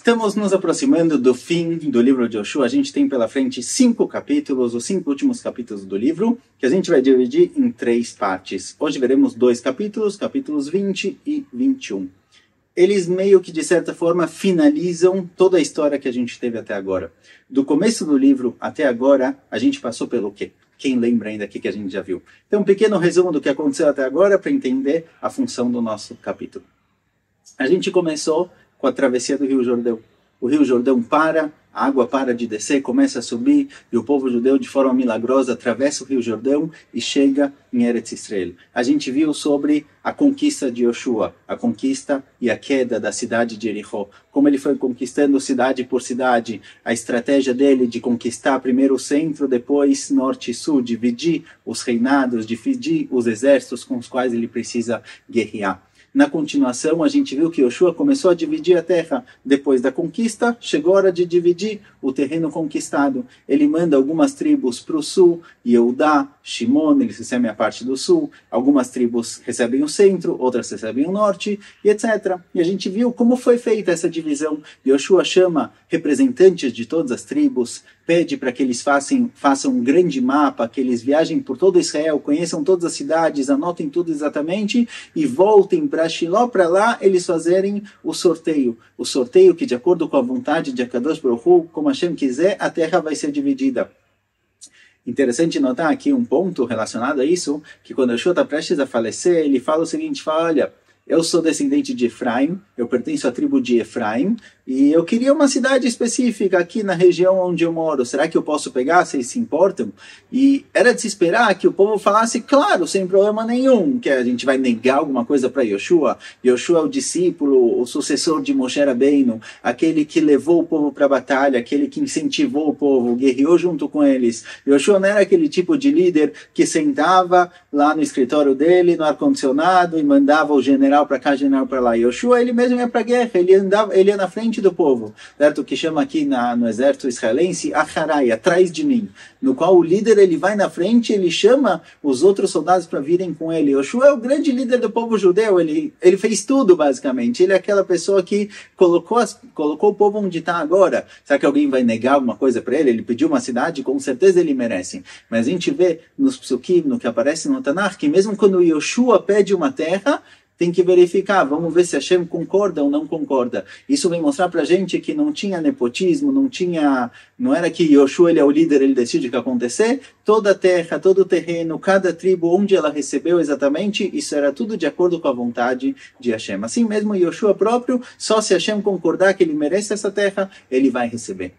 Estamos nos aproximando do fim do livro de Yoshua. A gente tem pela frente 5 capítulos, os 5 últimos capítulos do livro, que a gente vai dividir em 3 partes. Hoje veremos 2 capítulos, capítulos 20 e 21. Eles meio que, de certa forma, finalizam toda a história que a gente teve até agora. Do começo do livro até agora, a gente passou pelo quê? Quem lembra ainda aqui que a gente já viu? Então, um pequeno resumo do que aconteceu até agora para entender a função do nosso capítulo. A gente começou com a travessia do Rio Jordão. O Rio Jordão para, a água para de descer, começa a subir, e o povo judeu, de forma milagrosa, atravessa o Rio Jordão e chega em Eretz Israel. A gente viu sobre a conquista de Yoshua, a conquista e a queda da cidade de Jericó, como ele foi conquistando cidade por cidade, a estratégia dele de conquistar primeiro o centro, depois norte e sul, dividir os reinados, dividir os exércitos com os quais ele precisa guerrear. Na continuação, a gente viu que Yoshua começou a dividir a terra. Depois da conquista, chegou a hora de dividir o terreno conquistado. Ele manda algumas tribos para o sul, Yehudá, Shimon, eles recebem a parte do sul. Algumas tribos recebem o centro, outras recebem o norte, e etc. E a gente viu como foi feita essa divisão. Yoshua chama representantes de todas as tribos, pede para que eles façam um grande mapa, que eles viajem por todo Israel, conheçam todas as cidades, anotem tudo exatamente e voltem para Shiló, para lá eles fazerem o sorteio. O sorteio que, de acordo com a vontade de Akadosh Baruch Hu, como Hashem quiser, a terra vai ser dividida. Interessante notar aqui um ponto relacionado a isso, que quando Yoshua está prestes a falecer, ele fala o seguinte, olha, eu sou descendente de Efraim, eu pertenço à tribo de Efraim, e eu queria uma cidade específica aqui na região onde eu moro. Será que eu posso pegar? Vocês se importam? E era de se esperar que o povo falasse, claro, sem problema nenhum, que a gente vai negar alguma coisa para Yoshua. Yoshua é o discípulo, o sucessor de Moshe Rabbeinu, aquele que levou o povo para a batalha, aquele que incentivou o povo, guerreou junto com eles. Yoshua não era aquele tipo de líder que sentava lá no escritório dele, no ar-condicionado, e mandava o general para cá, general para lá. Yoshua, ele mesmo ia para a guerra, ele ia na frente do povo, certo? Que chama aqui no exército israelense Acharai, atrás de mim, no qual o líder ele vai na frente, ele chama os outros soldados para virem com ele. Yoshua é o grande líder do povo judeu, ele fez tudo basicamente, ele é aquela pessoa que colocou o povo onde está agora. Será que alguém vai negar alguma coisa para ele? Ele pediu uma cidade, com certeza ele merece. Mas a gente vê nos psukim, no que aparece no Tanakh, que mesmo quando Yoshua pede uma terra, tem que verificar, vamos ver se Hashem concorda ou não concorda. Isso vem mostrar pra gente que não tinha nepotismo, não era que Yoshua ele é o líder, ele decide o que acontecer. Toda a terra, todo o terreno, cada tribo, onde ela recebeu exatamente, isso era tudo de acordo com a vontade de Hashem. Assim mesmo Yoshua próprio, só se Hashem concordar que ele merece essa terra, ele vai receber.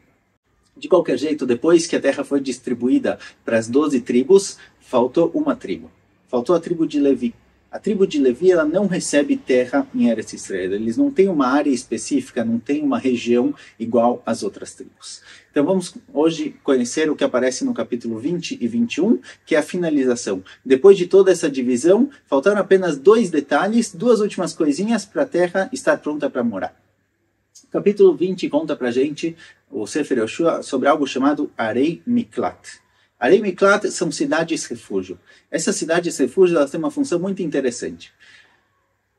De qualquer jeito, depois que a terra foi distribuída para as 12 tribos, faltou uma tribo. Faltou a tribo de Levi. A tribo de Levi ela não recebe terra em Eretz Israel. Eles não têm uma área específica, não têm uma região igual às outras tribos. Então vamos hoje conhecer o que aparece no capítulo 20 e 21, que é a finalização. Depois de toda essa divisão, faltaram apenas 2 detalhes, 2 últimas coisinhas para a terra estar pronta para morar. O capítulo 20 conta para a gente, o Sefer Yoshua, sobre algo chamado Arei Miklat. Arei Miklat são cidades-refúgio. Essas cidades-refúgio elas têm uma função muito interessante.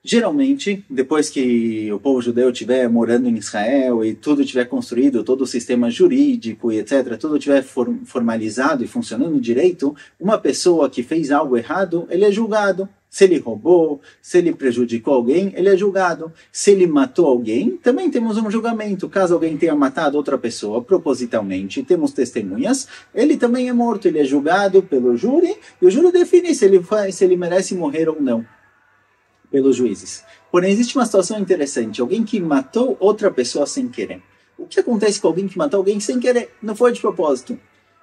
Geralmente, depois que o povo judeu estiver morando em Israel e tudo estiver construído, todo o sistema jurídico e etc., tudo estiver formalizado e funcionando direito, uma pessoa que fez algo errado, ele é julgado. Se ele roubou, se ele prejudicou alguém, ele é julgado. Se ele matou alguém, também temos um julgamento. Caso alguém tenha matado outra pessoa propositalmente, temos testemunhas, ele também é morto, ele é julgado pelo júri, e o júri define se ele merece morrer ou não, pelos juízes. Porém, existe uma situação interessante, alguém que matou outra pessoa sem querer. O que acontece com alguém que matou alguém sem querer? Não foi de propósito.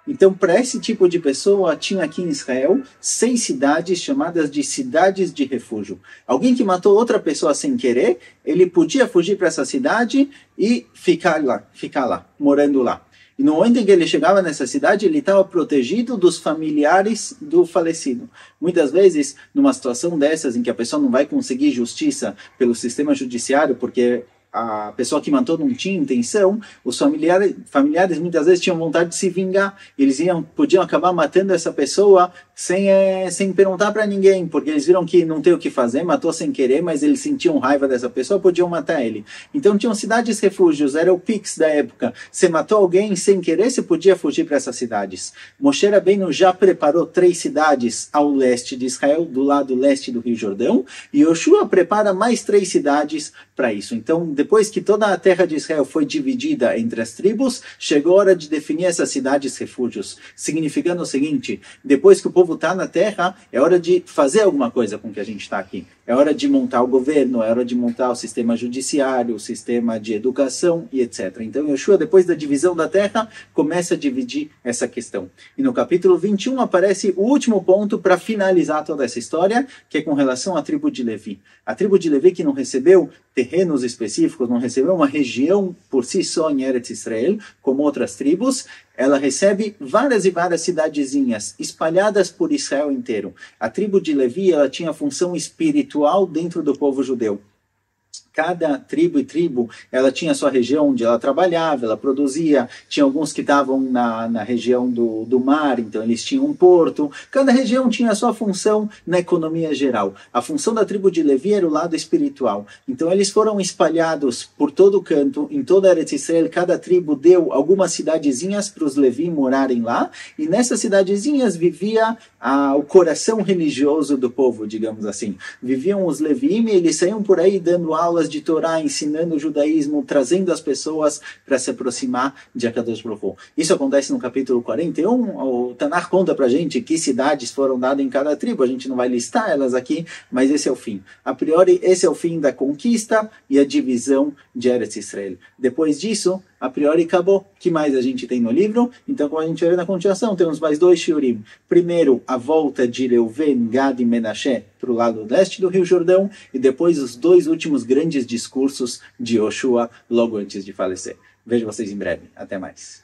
Então, para esse tipo de pessoa, tinha aqui em Israel 6 cidades chamadas de cidades de refúgio. Alguém que matou outra pessoa sem querer, ele podia fugir para essa cidade e ficar lá, morando lá. E no momento em que ele chegava nessa cidade, ele estava protegido dos familiares do falecido. Muitas vezes, numa situação dessas, em que a pessoa não vai conseguir justiça pelo sistema judiciário, porque a pessoa que matou não tinha intenção, os familiares muitas vezes tinham vontade de se vingar. Eles podiam acabar matando essa pessoa sem perguntar para ninguém, porque eles viram que não tem o que fazer, matou sem querer, mas eles sentiam raiva dessa pessoa, podiam matar ele. Então tinham cidades refúgios, era o Pix da época. Você matou alguém sem querer, você podia fugir para essas cidades. Moshe Rabbeinu já preparou 3 cidades ao leste de Israel, do lado leste do Rio Jordão, e Yoshua prepara mais 3 cidades para isso. Então, depois que toda a terra de Israel foi dividida entre as tribos, chegou a hora de definir essas cidades refúgios, significando o seguinte: depois que o povo está na terra, é hora de fazer alguma coisa com que a gente está aqui. É hora de montar o governo, é hora de montar o sistema judiciário, o sistema de educação e etc. Então, Yoshua, depois da divisão da terra, começa a dividir essa questão. E no capítulo 21 aparece o último ponto para finalizar toda essa história, que é com relação à tribo de Levi. A tribo de Levi, que não recebeu terrenos específicos, não recebeu uma região por si só em Eretz Israel, como outras tribos, ela recebe várias e várias cidadezinhas espalhadas por Israel inteiro. A tribo de Levi, ela tinha função espiritual dentro do povo judeu. Cada tribo e tribo, ela tinha sua região onde ela trabalhava, ela produzia. Tinha alguns que estavam na região do mar, então eles tinham um porto. Cada região tinha a sua função na economia geral. A função da tribo de Levi era o lado espiritual. Então eles foram espalhados por todo o canto, em toda a Eretz Israel. Cada tribo deu algumas cidadezinhas para os Levi morarem lá, e nessas cidadezinhas vivia o coração religioso do povo, digamos assim. Viviam os Leviim, e eles saíam por aí dando aulas de Torá, ensinando o judaísmo, trazendo as pessoas para se aproximar de Akadosh Baruch Hu. Isso acontece no capítulo 41, o Tanakh conta para a gente que cidades foram dadas em cada tribo, a gente não vai listar elas aqui, mas esse é o fim. A priori, esse é o fim da conquista e a divisão de Eretz Israel. Depois disso, a priori acabou. O que mais a gente tem no livro? Então, como a gente vai ver na continuação, temos mais 2 shiurim. Primeiro, a volta de Reuven, Gad e Menashe para o lado leste do Rio Jordão, e depois os 2 últimos grandes discursos de Yoshua logo antes de falecer. Vejo vocês em breve. Até mais.